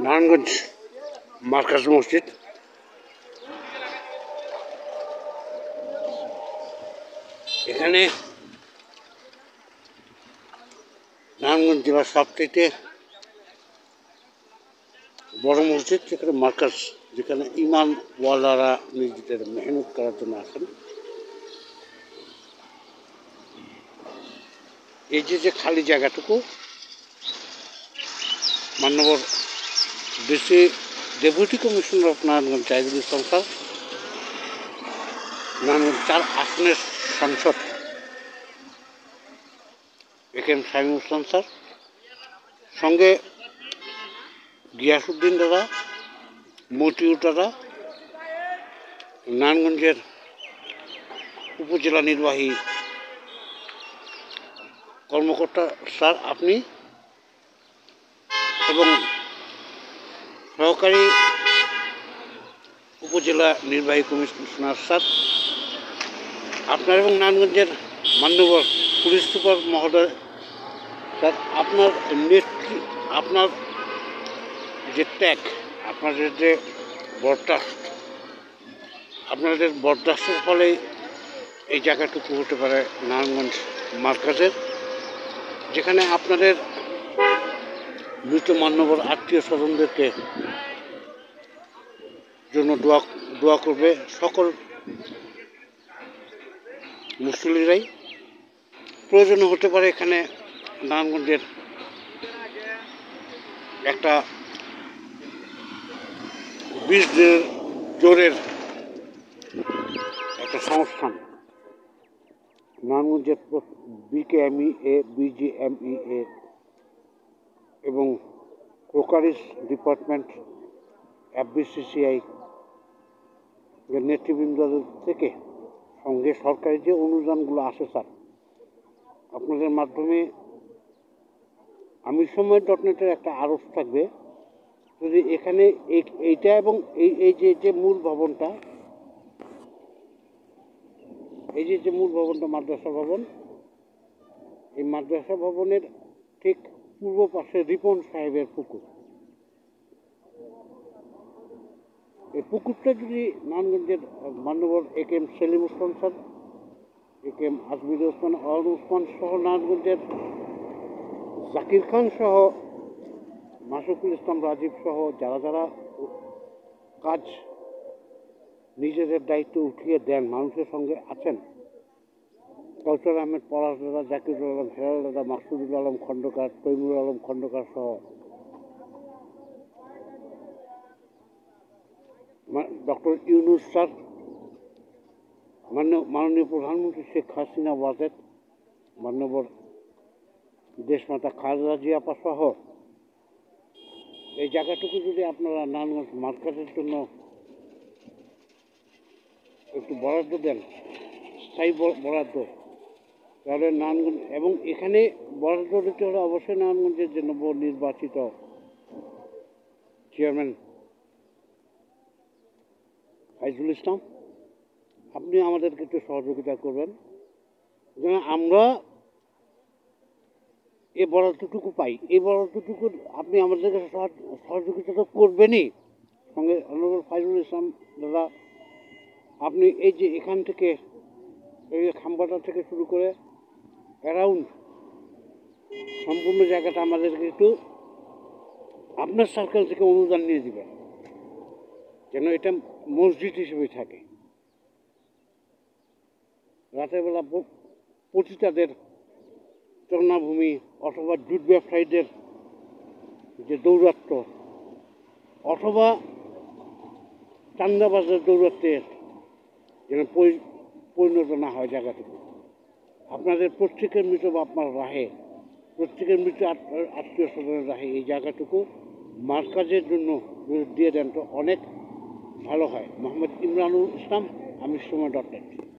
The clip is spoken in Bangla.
নারায়ণগঞ্জ মার্কাজ মসজিদ। এখানে নারায়ণগঞ্জ জেলার সবথেকে বড় মসজিদ, যেখানে মার্কাজ, যেখানে ইমানওয়ালারা নিজেদের মেহনত করার জন্য আসেন। এই যে খালি জায়গাটুকু মাননীয় deputy commissioner of Narayanganj Zahidul Islam sir, Narayanganj 4 আসনের সাংসদ একেএম শামীম ওসমান স্যার, সঙ্গে গিয়াসউদ্দিন দাদা, মতিউর দাদা, নারায়ণগঞ্জের উপজেলা নির্বাহী কর্মকর্তা স্যার আপনি, এবং সহকারী উপজেলা নির্বাহী কমিশনার স্যার আপনার, এবং নারায়ণগঞ্জের মান্যবর পুলিশ সুপার মহোদয় স্যার, আপনার আপনার যে ত্যাগ, আপনাদের যে বরদাস্ত, আপনাদের বরদাস্তের ফলেই এই জায়গাটুকু হতে পারে নারায়ণগঞ্জ মার্কাজের, যেখানে আপনাদের মৃত মান্যবর আত্মীয় স্বজনদেরকে জন্য দোয়া করবে সকল মুসল্লিরাই। প্রয়োজন হতে পারে এখানে নারায়ণগঞ্জের একটা 20 জোরের একটা সংস্থান, নারায়ণগঞ্জের বিকেএমইএ, বিজিএমইএ এবং ক্রোকারিস ডিপার্টমেন্ট, এফবিসিসিআই এর নেতৃবৃন্দদের থেকে, সঙ্গে সরকারি যে অনুদানগুলো আসে স্যার, আপনাদের মাধ্যমে আমি সময় ডটনেটের একটা আরজ থাকবে, যদি এখানে এইটা এবং এই যে মূল ভবনটা, এই যে মূল ভবনটা মাদ্রাসা ভবন, এই মাদ্রাসা ভবনের ঠিক পূর্ব পাশে রিপন সাহেবের পুকুর, এই পুকুরটা যদি নারায়ণগঞ্জের মান্যবর AKM Selim Osman sir, AKM Azmir Osman, Arun Osman সহ, নারায়ণগঞ্জের জাকির খান সহ, মাসুকুল ইসলাম রাজীব সহ যারা যারা কাজ নিজেদের দায়িত্ব উঠিয়ে দেন, মানুষের সঙ্গে আছেন, কাউসার আহমেদ পলাশ দাদা, জাকিরুল আলম হেলাল দাদা, মাকসুদুল আলম খন্দকার, তৈমুর আলম খন্দকার সহ, ডক্টর ইউনুস স্যার, মাননীয় প্রধানমন্ত্রী শেখ হাসিনা ওয়াজেদ, মান্যবর দেশমাতা খালেদা জিয়া আপা সহ, এই জায়গাটুকু যদি আপনারা নারায়ণগঞ্জ মার্কেটের জন্য একটু বরাদ্দ দেন, স্থায়ী বরাদ্দ, তাহলে নারায়ণগঞ্জ, এবং এখানে বরাদ্দ দিতে হলে অবশ্যই নারায়ণগঞ্জের যে নবনির্বাচিত চেয়ারম্যান ফাইজুল ইসলাম, আপনি আমাদেরকে একটু সহযোগিতা করবেন যেন আমরা এই বরাদ্দটুকু পাই। এই বরাদ্দটুকু আপনি আমাদের কাছে সহযোগিতা তো করবেনই, সঙ্গে অনারেবল ফাইজুল ইসলাম দাদা, আপনি এই যে এখান থেকে এই খাম্বাটা থেকে শুরু করে অ্যারাউন্ড সম্পূর্ণ জায়গাটা আমাদেরকে একটু আপনার সার্কেল থেকে অনুদান নিয়ে দেবেন, যেন এটা মসজিদ হিসেবে থাকে। রাতের বেলা পতিতাদের চরণাভূমি অথবা জুট ব্যবসায়ীদের যে দৌরাত্ম্য, অথবা চান্দাবাজের দৌরাত্ম্যের যেন পরিণত না হয় জায়গাটুকু। আপনাদের প্রত্যেকের মৃত বাপমার রাহে, প্রত্যেকের মৃত আত্মীয় স্বজনের রাহে এই জায়গাটুকু মার্কাজের জন্য দিয়ে দেন তো অনেক ভালো হয়। মোহাম্মদ ইমরানুল ইসলাম, আমি সময় ডট নেট।